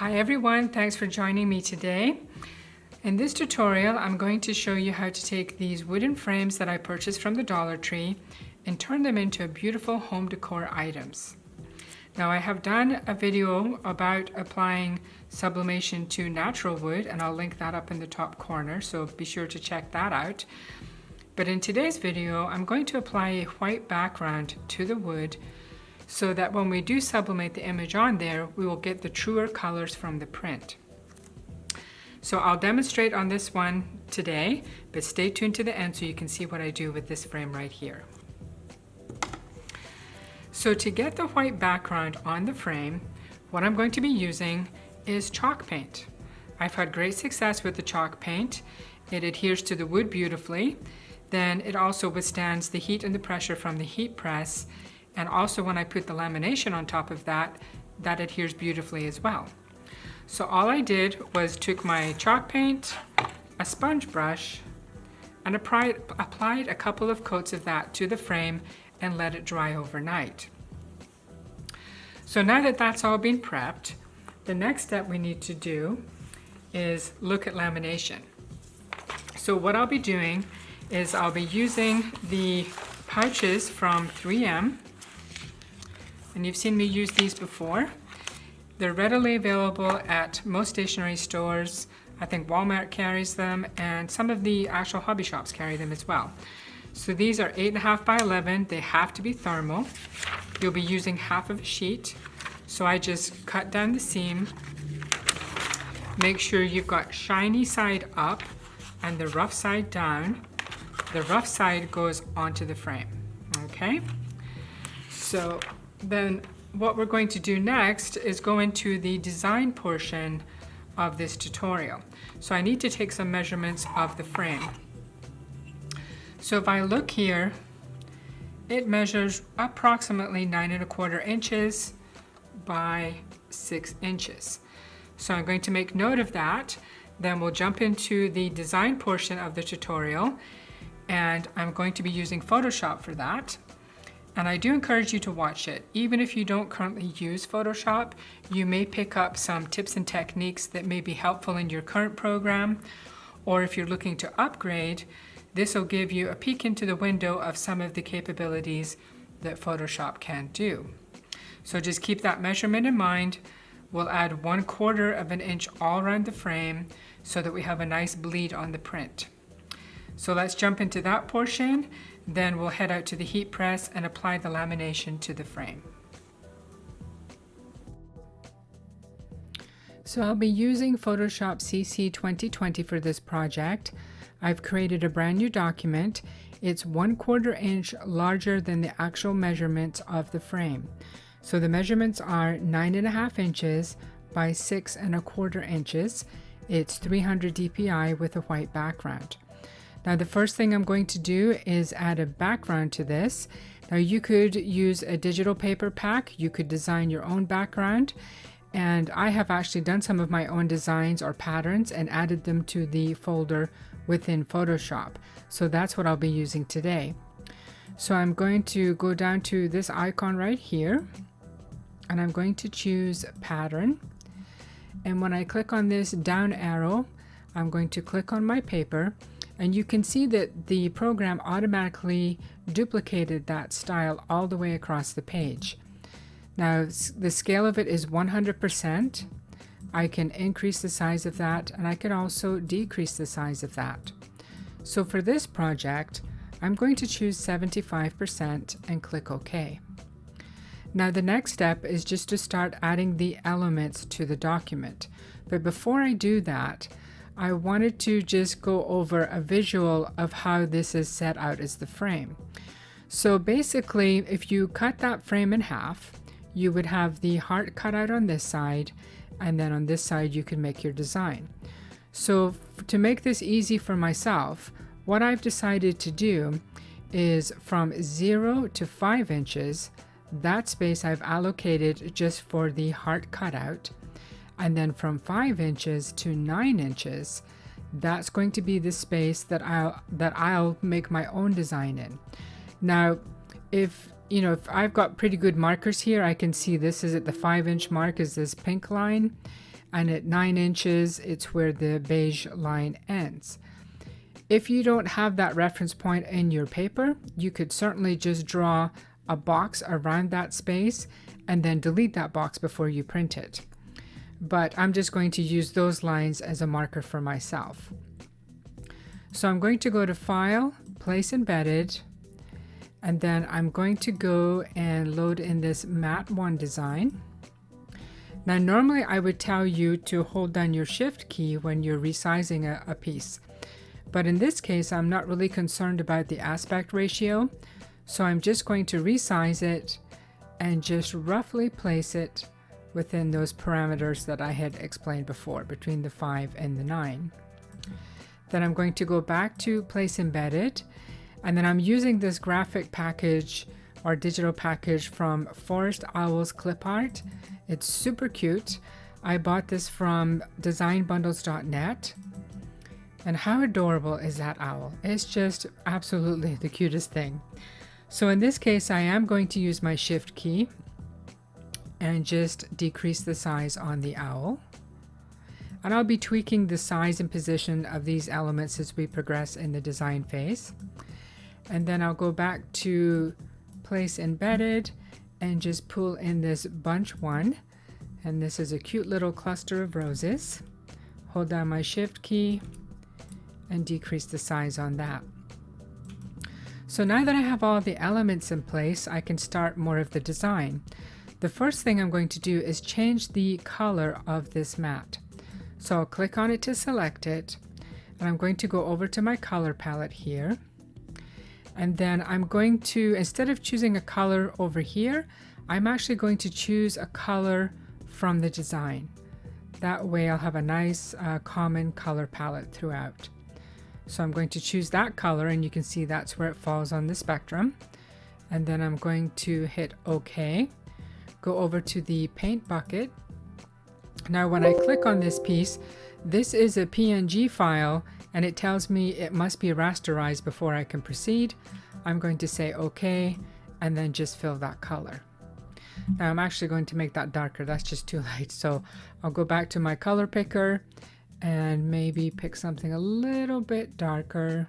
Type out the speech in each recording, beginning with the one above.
Hi everyone, thanks for joining me today. In this tutorial, I'm going to show you how to take these wooden frames that I purchased from the Dollar Tree and turn them into beautiful home decor items. Now I have done a video about applying sublimation to natural wood, and I'll link that up in the top corner, so be sure to check that out. But in today's video, I'm going to apply a white background to the wood so that when we do sublimate the image on there, we will get the truer colors from the print. So I'll demonstrate on this one today, but stay tuned to the end so you can see what I do with this frame right here. So to get the white background on the frame, what I'm going to be using is chalk paint. I've had great success with the chalk paint. It adheres to the wood beautifully. Then it also withstands the heat and the pressure from the heat press. And also when I put the lamination on top of that, that adheres beautifully as well. So all I did was took my chalk paint, a sponge brush, and applied a couple of coats of that to the frame and let it dry overnight. So now that that's all been prepped, the next step we need to do is look at lamination. So what I'll be doing is I'll be using the pouches from 3M, and you've seen me use these before. They're readily available at most stationery stores. I think Walmart carries them, and some of the actual hobby shops carry them as well. So these are 8.5 by 11. They have to be thermal. You'll be using half of a sheet. So I just cut down the seam. Make sure you've got shiny side up and the rough side down. The rough side goes onto the frame, okay? So then what we're going to do next is go into the design portion of this tutorial. So I need to take some measurements of the frame. So if I look here, it measures approximately 9.25 inches by 6 inches. So I'm going to make note of that. Then we'll jump into the design portion of the tutorial, and I'm going to be using Photoshop for that. And I do encourage you to watch it. Even if you don't currently use Photoshop, you may pick up some tips and techniques that may be helpful in your current program, or if you're looking to upgrade, this will give you a peek into the window of some of the capabilities that Photoshop can do. So just keep that measurement in mind. We'll add 1/4 of an inch all around the frame so that we have a nice bleed on the print. So let's jump into that portion. Then we'll head out to the heat press and apply the lamination to the frame. So I'll be using Photoshop CC 2020 for this project. I've created a brand new document. It's 1/4 inch larger than the actual measurements of the frame. So the measurements are 9.5 inches by 6.25 inches. It's 300 dpi with a white background. Now the first thing I'm going to do is add a background to this. Now you could use a digital paper pack, you could design your own background, and I have actually done some of my own designs or patterns and added them to the folder within Photoshop. So that's what I'll be using today. So I'm going to go down to this icon right here, and I'm going to choose pattern. And when I click on this down arrow, I'm going to click on my paper. And you can see that the program automatically duplicated that style all the way across the page. Now the scale of it is 100%. I can increase the size of that, and I can also decrease the size of that. So for this project, I'm going to choose 75% and click OK. Now the next step is just to start adding the elements to the document. But before I do that, I wanted to just go over a visual of how this is set out as the frame. So basically, if you cut that frame in half, you would have the heart cut out on this side, and then on this side you can make your design. So to make this easy for myself, what I've decided to do is from 0 to 5 inches, that space I've allocated just for the heart cutout. And then from 5 inches to 9 inches, that's going to be the space that I'll make my own design in. Now, if I've got pretty good markers here, I can see this is at the 5-inch mark is this pink line, and at 9 inches, it's where the beige line ends. If you don't have that reference point in your paper, you could certainly just draw a box around that space and then delete that box before you print it. But I'm just going to use those lines as a marker for myself. So I'm going to go to File, Place Embedded, and then I'm going to go and load in this Mat 1 design. Now normally I would tell you to hold down your Shift key when you're resizing a piece. But in this case, I'm not really concerned about the aspect ratio. So I'm just going to resize it and just roughly place it within those parameters that I had explained before, between the 5 and the 9. Then I'm going to go back to Place Embedded, and then I'm using this graphic package or digital package from Forest Owl's Clip Art. It's super cute. I bought this from designbundles.net. And how adorable is that owl? It's just absolutely the cutest thing. So in this case, I am going to use my Shift key and just decrease the size on the owl. And I'll be tweaking the size and position of these elements as we progress in the design phase. And then I'll go back to Place Embedded and just pull in this bunch 1. And this is a cute little cluster of roses. Hold down my Shift key and decrease the size on that. So now that I have all the elements in place, I can start more of the design. The first thing I'm going to do is change the color of this mat. So I'll click on it to select it, and I'm going to go over to my color palette here. And then I'm going to, instead of choosing a color over here, I'm actually going to choose a color from the design. That way I'll have a nice common color palette throughout. So I'm going to choose that color, and you can see that's where it falls on the spectrum. And then I'm going to hit OK. Go over to the paint bucket. Now when I click on this piece, this is a PNG file, and it tells me it must be rasterized before I can proceed. I'm going to say OK, and then just fill that color. Now I'm actually going to make that darker. That's just too light. So I'll go back to my color picker and maybe pick something a little bit darker,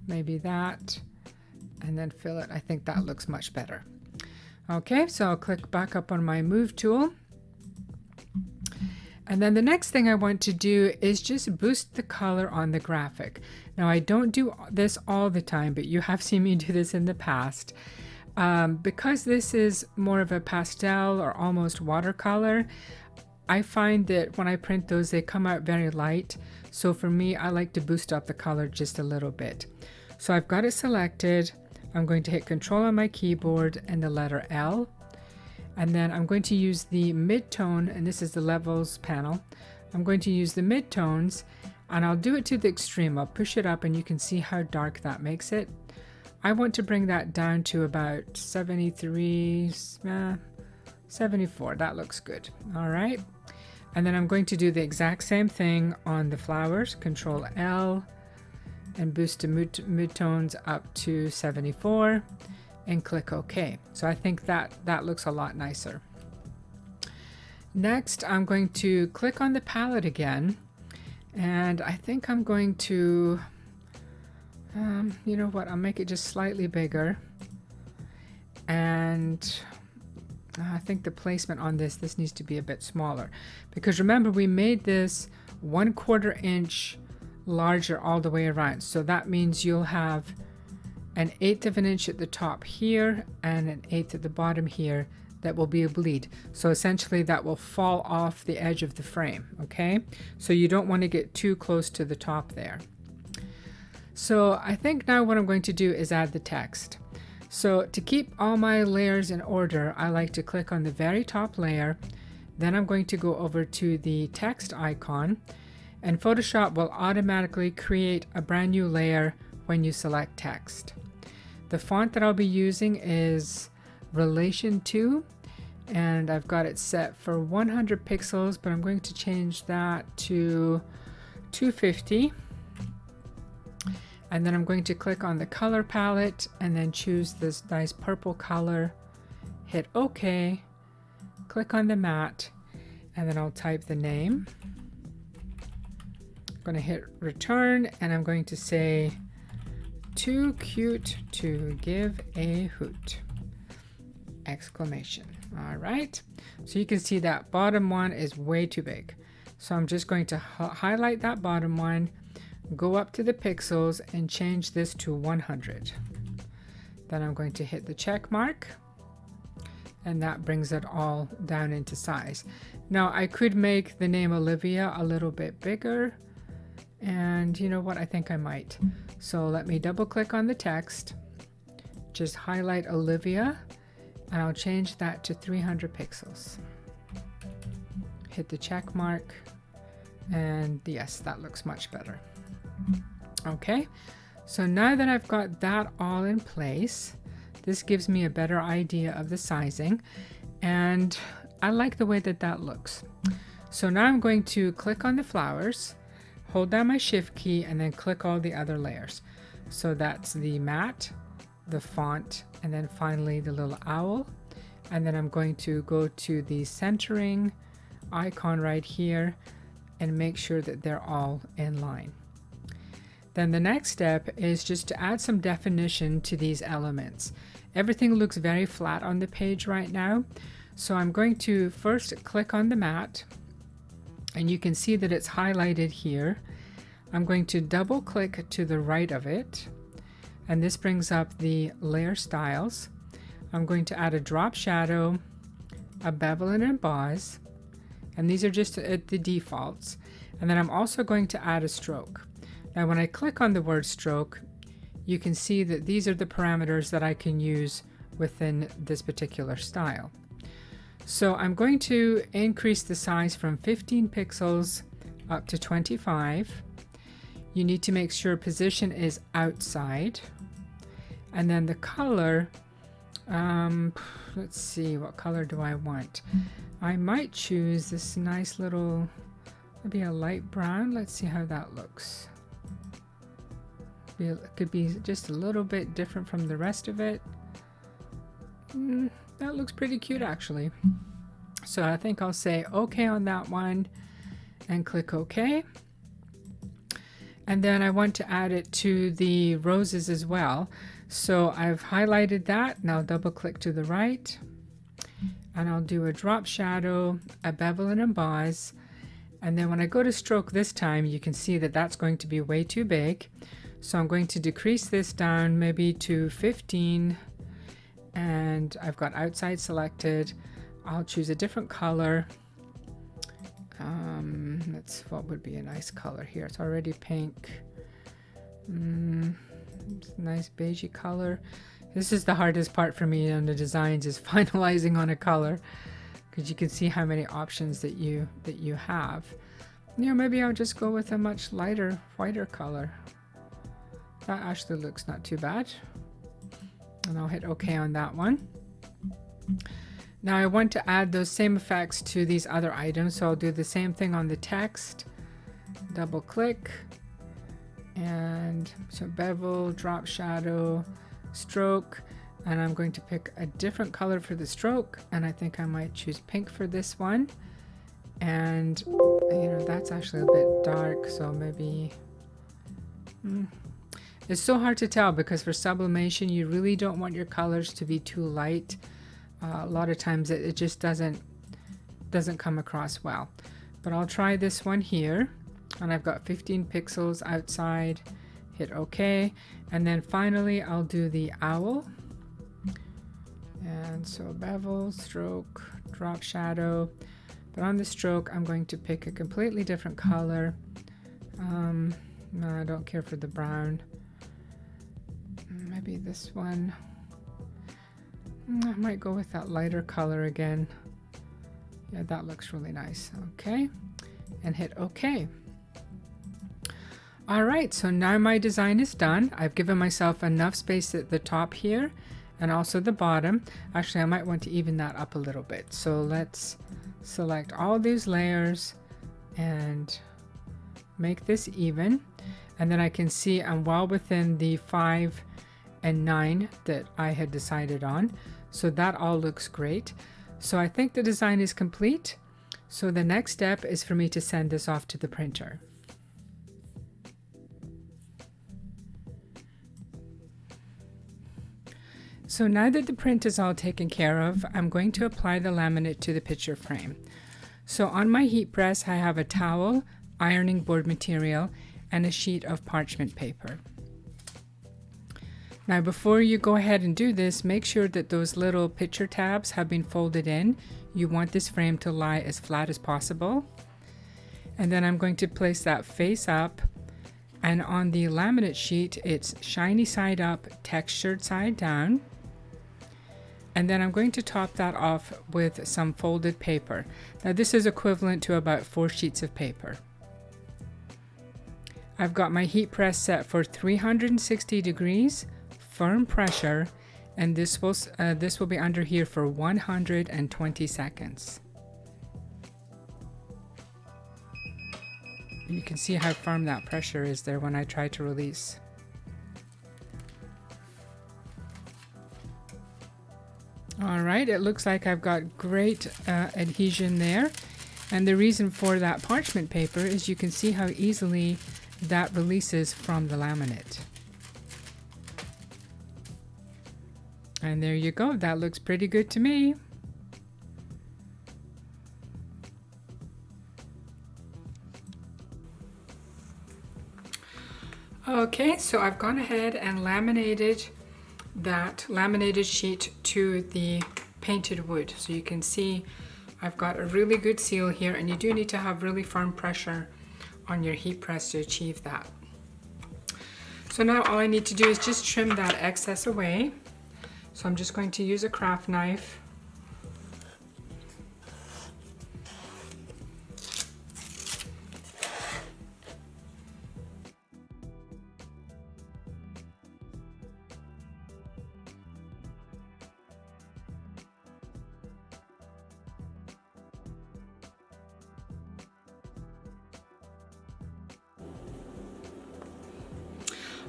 maybe that, and then fill it. I think that looks much better. Okay, so I'll click back up on my move tool. And then the next thing I want to do is just boost the color on the graphic. Now I don't do this all the time, but you have seen me do this in the past. Because this is more of a pastel or almost watercolor, I find that when I print those, they come out very light. So for me, I like to boost up the color just a little bit. So I've got it selected. I'm going to hit Control on my keyboard and the letter L. And then I'm going to use the midtone, and this is the levels panel. I'm going to use the midtones, and I'll do it to the extreme. I'll push it up, and you can see how dark that makes it. I want to bring that down to about 73, 74. That looks good. All right. And then I'm going to do the exact same thing on the flowers. Control L and boost the midtones up to 74 and click OK. So I think that looks a lot nicer. Next, I'm going to click on the palette again, and I think I'm going to, you know what, I'll make it just slightly bigger. And I think the placement on this needs to be a bit smaller, because remember we made this 1/4 inch larger all the way around. So that means you'll have an 1/8 of an inch at the top here and an 1/8 at the bottom here that will be a bleed. So essentially that will fall off the edge of the frame, okay? So you don't want to get too close to the top there. So I think now what I'm going to do is add the text. So to keep all my layers in order, I like to click on the very top layer. Then I'm going to go over to the text icon, and Photoshop will automatically create a brand new layer when you select text. The font that I'll be using is Relation 2, and I've got it set for 100 pixels, but I'm going to change that to 250. And then I'm going to click on the color palette and then choose this nice purple color, hit OK, click on the matte, and then I'll type the name. I'm going to hit return, and I'm going to say too cute to give a hoot! Exclamation. All right, so you can see that bottom one is way too big. So I'm just going to highlight that bottom one, go up to the pixels and change this to 100. Then I'm going to hit the check mark, and that brings it all down into size. Now I could make the name Olivia a little bit bigger, and you know what, I think I might. So let me double click on the text, just highlight Olivia, and I'll change that to 300 pixels. Hit the check mark, and yes, that looks much better. Okay, so now that I've got that all in place, this gives me a better idea of the sizing, and I like the way that that looks. So now I'm going to click on the flowers, hold down my shift key, and then click all the other layers. So that's the matte, the font, and then finally the little owl. And then I'm going to go to the centering icon right here and make sure that they're all in line. Then the next step is just to add some definition to these elements. Everything looks very flat on the page right now. So I'm going to first click on the matte, and you can see that it's highlighted here. I'm going to double click to the right of it, and this brings up the layer styles. I'm going to add a drop shadow, a bevel and emboss, and these are just the defaults. And then I'm also going to add a stroke. Now when I click on the word stroke, you can see that these are the parameters that I can use within this particular style. So I'm going to increase the size from 15 pixels up to 25. You need to make sure position is outside. And then the color, let's see, what color do I want? I might choose this nice little, maybe a light brown. Let's see how that looks. It could be just a little bit different from the rest of it. That looks pretty cute actually. So I think I'll say OK on that one and click OK. And then I want to add it to the roses as well. So I've highlighted that. Now double click to the right, and I'll do a drop shadow, a bevel and emboss. And then when I go to stroke this time, you can see that that's going to be way too big. So I'm going to decrease this down maybe to 15, and I've got outside selected. I'll choose a different color. What would be a nice color here? It's already pink. It's a nice beigey color. This is the hardest part for me on the designs, is finalizing on a color, because you can see how many options that you have. You know, maybe I'll just go with a much lighter, whiter color. That actually looks not too bad. And I'll hit OK on that one. Now I want to add those same effects to these other items, so I'll do the same thing on the text. Double click, and so bevel, drop shadow, stroke, and I'm going to pick a different color for the stroke, and I think I might choose pink for this one. And you know, that's actually a bit dark, so maybe it's so hard to tell, because for sublimation you really don't want your colors to be too light. A lot of times it just doesn't come across well. But I'll try this one here, and I've got 15 pixels outside. Hit OK, and then finally I'll do the owl. And so bevel, stroke, drop shadow. But on the stroke I'm going to pick a completely different color. No, I don't care for the brown. Maybe this one. I might go with that lighter color again. Yeah, that looks really nice. Okay, and hit OK. All right, so now my design is done. I've given myself enough space at the top here and also the bottom. Actually, I might want to even that up a little bit. So let's select all these layers and make this even. And then I can see I'm well within the 5 and 9 that I had decided on. So that all looks great. So I think the design is complete. So the next step is for me to send this off to the printer. So now that the print is all taken care of, I'm going to apply the laminate to the picture frame. So on my heat press, I have a towel, ironing board material, and a sheet of parchment paper. Now before you go ahead and do this, make sure that those little picture tabs have been folded in. You want this frame to lie as flat as possible. And then I'm going to place that face up, and on the laminate sheet, it's shiny side up, textured side down. And then I'm going to top that off with some folded paper. Now this is equivalent to about 4 sheets of paper. I've got my heat press set for 360 degrees, firm pressure, and this will be under here for 120 seconds. You can see how firm that pressure is there when I try to release. All right, it looks like I've got great adhesion there. And the reason for that parchment paper is you can see how easily that releases from the laminate. And there you go, that looks pretty good to me. Okay, so I've gone ahead and laminated that laminated sheet to the painted wood. So you can see I've got a really good seal here, and you do need to have really firm pressure on your heat press to achieve that. So now all I need to do is just trim that excess away. So I'm just going to use a craft knife.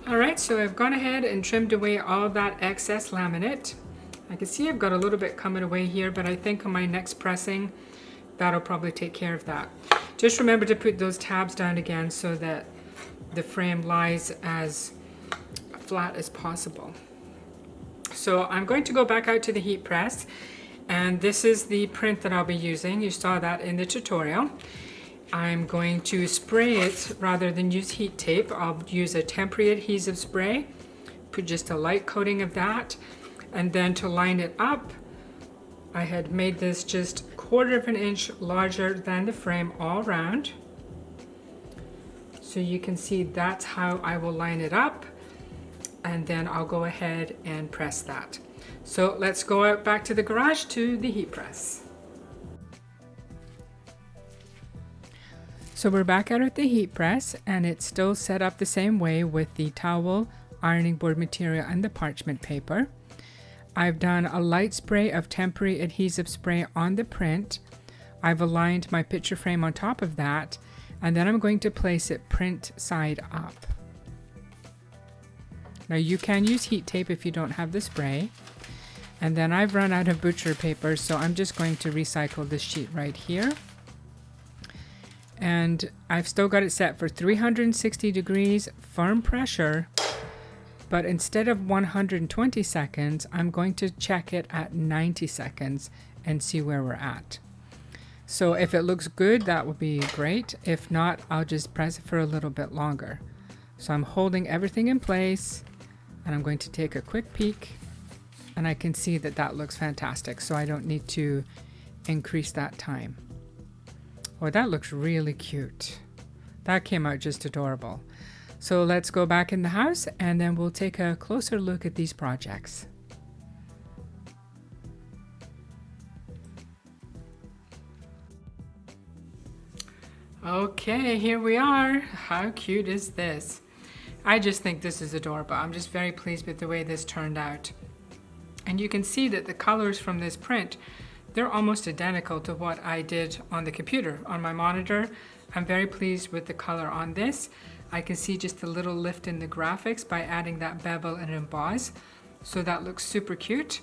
Alright, so I've gone ahead and trimmed away all that excess laminate. I can see I've got a little bit coming away here, but I think on my next pressing, that'll probably take care of that. Just remember to put those tabs down again so that the frame lies as flat as possible. So I'm going to go back out to the heat press, and this is the print that I'll be using. You saw that in the tutorial. I'm going to spray it rather than use heat tape. I'll use a temporary adhesive spray, put just a light coating of that, and then to line it up, I had made this just 1/4 of an inch larger than the frame all around. So you can see that's how I will line it up, and then I'll go ahead and press that. So let's go out back to the garage to the heat press. So we're back out at the heat press, and it's still set up the same way with the towel, ironing board material, and the parchment paper. I've done a light spray of temporary adhesive spray on the print. I've aligned my picture frame on top of that, and then I'm going to place it print side up. Now you can use heat tape if you don't have the spray. And then I've run out of butcher paper, so I'm just going to recycle this sheet right here. And I've still got it set for 360 degrees, firm pressure, but instead of 120 seconds, I'm going to check it at 90 seconds and see where we're at. So if it looks good, that would be great. If not, I'll just press it for a little bit longer. So I'm holding everything in place, and I'm going to take a quick peek, and I can see that that looks fantastic, so I don't need to increase that time. Oh, that looks really cute. That came out just adorable. So let's go back in the house, and then we'll take a closer look at these projects. Okay, here we are. How cute is this? I just think this is adorable. I'm just very pleased with the way this turned out. And you can see that the colors from this print, they're almost identical to what I did on the computer, on my monitor. I'm very pleased with the color on this. I can see just a little lift in the graphics by adding that bevel and emboss. So that looks super cute.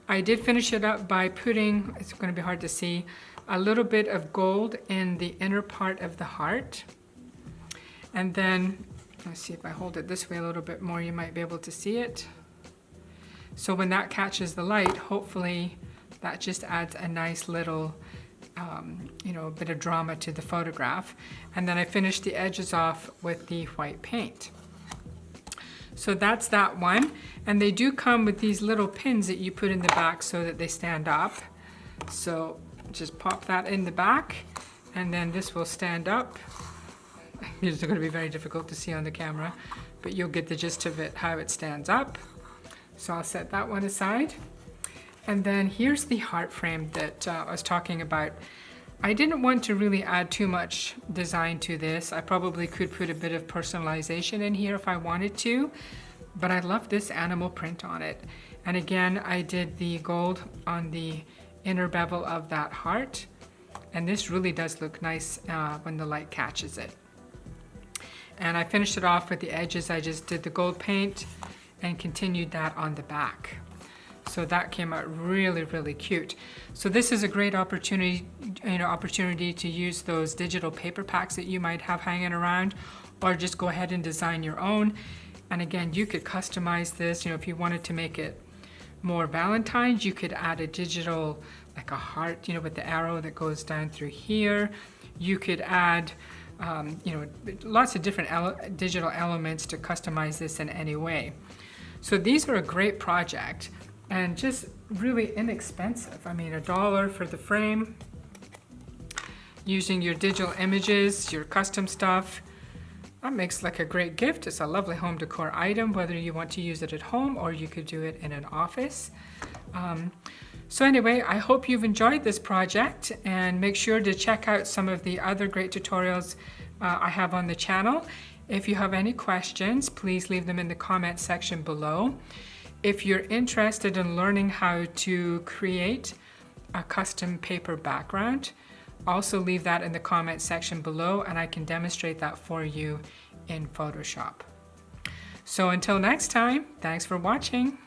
I did finish it up by putting, it's going to be hard to see, a little bit of gold in the inner part of the heart. And then, let's see if I hold it this way a little bit more, you might be able to see it. So when that catches the light, hopefully that just adds a nice little, you know, a bit of drama to the photograph. And then I finished the edges off with the white paint. So that's that one. And they do come with these little pins that you put in the back so that they stand up. So just pop that in the back, and then this will stand up. It's going to be very difficult to see on the camera, but you'll get the gist of it, how it stands up. So I'll set that one aside. And then here's the heart frame that I was talking about. I didn't want to really add too much design to this. I probably could put a bit of personalization in here if I wanted to, but I love this animal print on it. And again, I did the gold on the inner bevel of that heart. And this really does look nice when the light catches it. And I finished it off with the edges. I just did the gold paint and continued that on the back. So that came out really, really cute. So this is a great opportunity to use those digital paper packs that you might have hanging around, or just go ahead and design your own. And again, you could customize this. You know, if you wanted to make it more Valentine's, you could add a digital, like a heart, you know, with the arrow that goes down through here. You could add, you know, lots of different digital elements to customize this in any way. So these are a great project and just really inexpensive. I mean, $1 for the frame, using your digital images, your custom stuff. That makes like a great gift. It's a lovely home decor item, whether you want to use it at home or you could do it in an office. So anyway, I hope you've enjoyed this project, and make sure to check out some of the other great tutorials I have on the channel. If you have any questions, please leave them in the comment section below. If you're interested in learning how to create a custom paper background, also leave that in the comment section below, and I can demonstrate that for you in Photoshop. So until next time, thanks for watching.